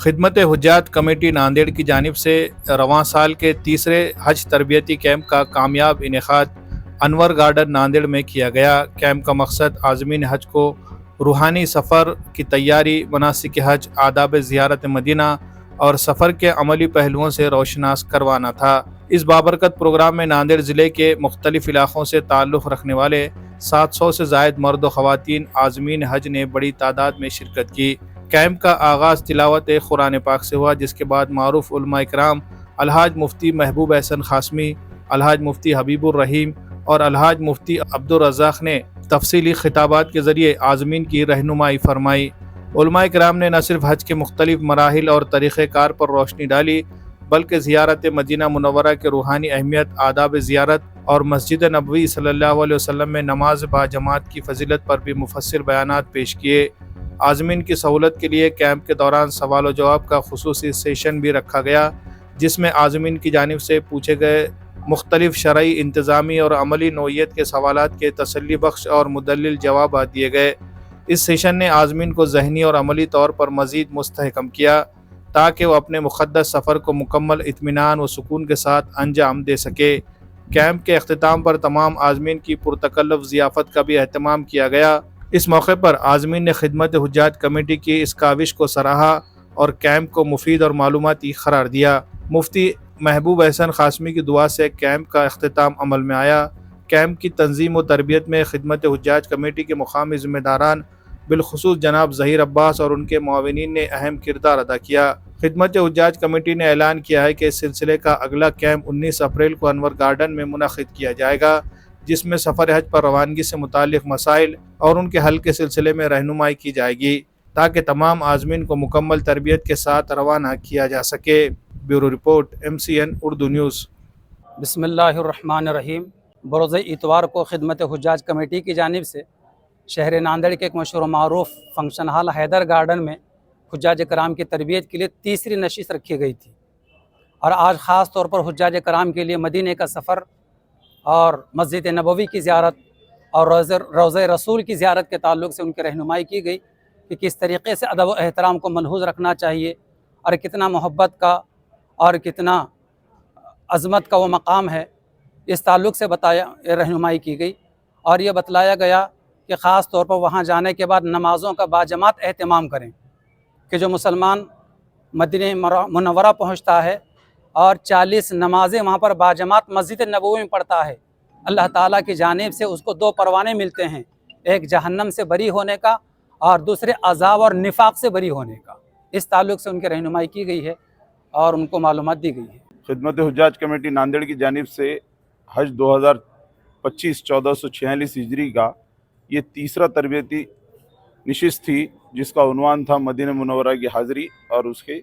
خدمت حجات کمیٹی ناندیڑ کی جانب سے رواں سال کے تیسرے حج تربیتی کیمپ کا کامیاب انعقاد انور گارڈن ناندیڑ میں کیا گیا۔ کیمپ کا مقصد عازمین حج کو روحانی سفر کی تیاری، مناسک حج، آداب زیارت مدینہ اور سفر کے عملی پہلوؤں سے روشناس کروانا تھا۔ اس بابرکت پروگرام میں ناندیڑ ضلع کے مختلف علاقوں سے تعلق رکھنے والے 700 سے زائد مرد و خواتین عازمین حج نے بڑی تعداد میں شرکت کی۔ کیمپ کا آغاز تلاوت قرآن پاک سے ہوا، جس کے بعد معروف علماء اکرام الحاج مفتی محبوب احسن قاسمی، الحاج مفتی حبیب الرحیم اور الحاج مفتی عبدالرزاق نے تفصیلی خطابات کے ذریعے عازمین کی رہنمائی فرمائی۔ علماء اکرام نے نہ صرف حج کے مختلف مراحل اور طریقہ کار پر روشنی ڈالی، بلکہ زیارت مدینہ منورہ کے روحانی اہمیت، آداب زیارت اور مسجد نبوی صلی اللہ علیہ وسلم میں نماز با جماعت کی فضیلت پر بھی مفصل بیانات پیش کیے۔ عازمین کی سہولت کے لیے کیمپ کے دوران سوال و جواب کا خصوصی سیشن بھی رکھا گیا، جس میں عازمین کی جانب سے پوچھے گئے مختلف شرعی، انتظامی اور عملی نوعیت کے سوالات کے تسلی بخش اور مدلل جوابات دیے گئے۔ اس سیشن نے عازمین کو ذہنی اور عملی طور پر مزید مستحکم کیا تاکہ وہ اپنے مقدس سفر کو مکمل اطمینان و سکون کے ساتھ انجام دے سکے۔ کیمپ کے اختتام پر تمام عازمین کی پرتکلف ضیافت کا بھی اہتمام کیا گیا۔ اس موقع پر عازمین نے خدمت حجات کمیٹی کی اس کاوش کو سراہا اور کیمپ کو مفید اور معلوماتی قرار دیا۔ مفتی محبوب احسن قاسمی کی دعا سے کیمپ کا اختتام عمل میں آیا۔ کیمپ کی تنظیم و تربیت میں خدمت حجات کمیٹی کے مقامی ذمہ داران، بالخصوص جناب ظہیر عباس اور ان کے معاونین نے اہم کردار ادا کیا۔ خدمت حجات کمیٹی نے اعلان کیا ہے کہ اس سلسلے کا اگلا کیمپ 19 اپریل کو انور گارڈن میں منعقد کیا جائے گا، جس میں سفر حج پر روانگی سے متعلق مسائل اور ان کے حل کے سلسلے میں رہنمائی کی جائے گی تاکہ تمام عازمین کو مکمل تربیت کے ساتھ روانہ کیا جا سکے۔ Bureau report MCN Urdu news. بسم اللہ الرحمن الرحیم۔ بروز اتوار کو خدمت حجاج کمیٹی کی جانب سے شہر ناندیڑ کے ایک مشہور و معروف فنکشن ہال حیدر گارڈن میں حجاج کرام کی تربیت کے لیے تیسری نشست رکھی گئی تھی، اور آج خاص طور پر حجاج کرام کے لیے مدینہ کا سفر اور مسجد نبوی کی زیارت اور روضہ رسول کی زیارت کے تعلق سے ان کی رہنمائی کی گئی کہ کس طریقے سے ادب و احترام کو ملحوظ رکھنا چاہیے اور کتنا محبت کا اور کتنا عظمت کا وہ مقام ہے، اس تعلق سے رہنمائی کی گئی، اور یہ بتلایا گیا کہ خاص طور پر وہاں جانے کے بعد نمازوں کا باجماعت اہتمام کریں کہ جو مسلمان مدینہ منورہ پہنچتا ہے اور 40 نمازیں وہاں پر باجماعت مسجد نبوی میں پڑھتا ہے، اللہ تعالیٰ کی جانب سے اس کو 2 پروانے ملتے ہیں، ایک جہنم سے بری ہونے کا اور دوسرے عذاب اور نفاق سے بری ہونے کا۔ اس تعلق سے ان کی رہنمائی کی گئی ہے اور ان کو معلومات دی گئی ہے۔ خدمت حجاج کمیٹی ناندیڑ کی جانب سے حج 2025 1446 ہجری کا یہ تیسرا تربیتی نشست تھی، جس کا عنوان تھا مدینہ منورہ کی حاضری اور اس کے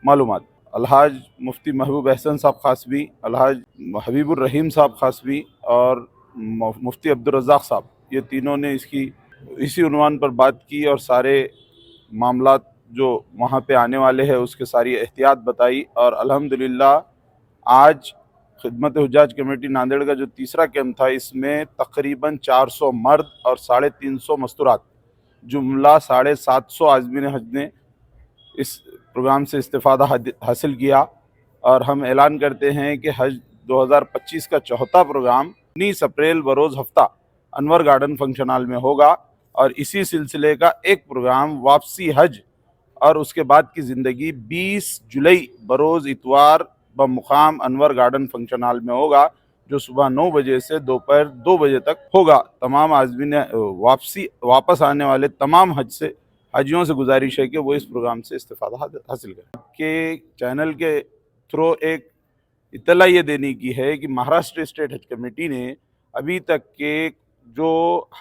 معلومات۔ الحاج مفتی محبوب احسن صاحب قاسمی، الحاج حبیب الرحیم صاحب قاسمی اور مفتی عبدالرزاق صاحب، یہ تینوں نے اسی عنوان پر بات کی اور سارے معاملات جو وہاں پہ آنے والے ہیں اس کے ساری احتیاط بتائی، اور الحمدللہ آج خدمت حجاج کمیٹی ناندیڑ کا جو تیسرا کیمپ تھا، اس میں تقریباً 400 مرد اور 350 مستورات جملہ 750 عازمین حج نے اس پروگرام سے استفادہ حاصل کیا، اور ہم اعلان کرتے ہیں کہ حج 2025 کا چوتھا پروگرام 19 اپریل بروز ہفتہ انور گارڈن فنکشن ہال میں ہوگا، اور اسی سلسلے کا ایک پروگرام واپسی حج اور اس کے بعد کی زندگی 20 جولائی بروز اتوار بمقام انور گارڈن فنکشن ہال میں ہوگا، جو صبح 9 بجے سے دوپہر 2 بجے تک ہوگا۔ تمام عازمین واپس آنے والے تمام حجیوں سے گزارش ہے کہ وہ اس پروگرام سے استفادہ حاصل کریں۔ کہ چینل کے تھرو ایک اطلاع یہ دینے کی ہے کہ مہاراشٹر اسٹیٹ حج کمیٹی نے ابھی تک کے جو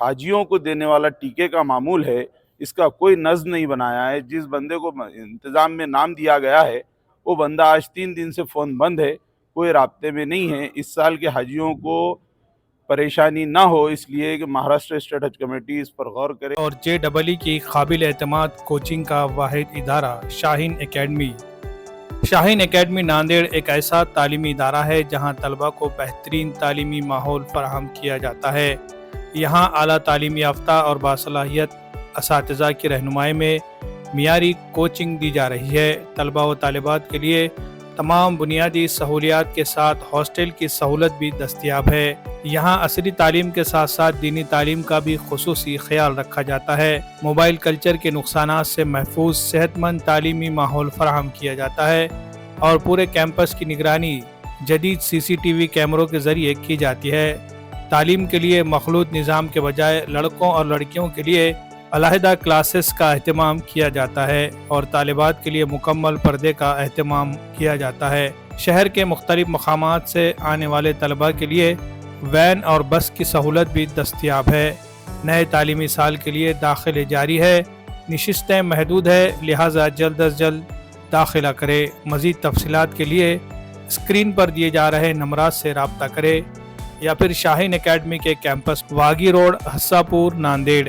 حاجیوں کو دینے والا ٹیکے کا معمول ہے، اس کا کوئی نظم نہیں بنایا ہے۔ جس بندے کو انتظام میں نام دیا گیا ہے وہ بندہ آج 3 دن سے فون بند ہے، کوئی رابطے میں نہیں ہے۔ اس سال کے حاجیوں کو پریشانی نہ ہو، اس لیے کہ مہاراشٹر اسٹیٹ حج کمیٹی اس پر غور کرے۔ اور JEE کی قابل اعتماد کوچنگ کا واحد ادارہ شاہین اکیڈمی۔ شاہین اکیڈمی ناندیڑ ایک ایسا تعلیمی ادارہ ہے جہاں طلبہ کو بہترین تعلیمی ماحول فراہم کیا جاتا ہے۔ یہاں اعلیٰ تعلیم یافتہ اور باصلاحیت اساتذہ کی رہنمائی میں معیاری کوچنگ دی جا رہی ہے۔ طلبہ و طالبات کے لیے تمام بنیادی سہولیات کے ساتھ ہاسٹل کی سہولت بھی دستیاب ہے۔ یہاں عصری تعلیم کے ساتھ ساتھ دینی تعلیم کا بھی خصوصی خیال رکھا جاتا ہے۔ موبائل کلچر کے نقصانات سے محفوظ صحت مند تعلیمی ماحول فراہم کیا جاتا ہے اور پورے کیمپس کی نگرانی جدید CCTV کیمروں کے ذریعے کی جاتی ہے۔ تعلیم کے لیے مخلوط نظام کے بجائے لڑکوں اور لڑکیوں کے لیے علیحدہ کلاسز کا اہتمام کیا جاتا ہے اور طالبات کے لیے مکمل پردے کا اہتمام کیا جاتا ہے۔ شہر کے مختلف مقامات سے آنے والے طلباء کے لیے وین اور بس کی سہولت بھی دستیاب ہے۔ نئے تعلیمی سال کے لیے داخلے جاری ہے، نشستیں محدود ہے، لہٰذا جلد از جلد داخلہ کرے۔ مزید تفصیلات کے لیے اسکرین پر دیے جا رہے نمبرات سے رابطہ کرے یا پھر شاہین اکیڈمی کے کیمپس واگی روڈ، حساپور، ناندیڑ۔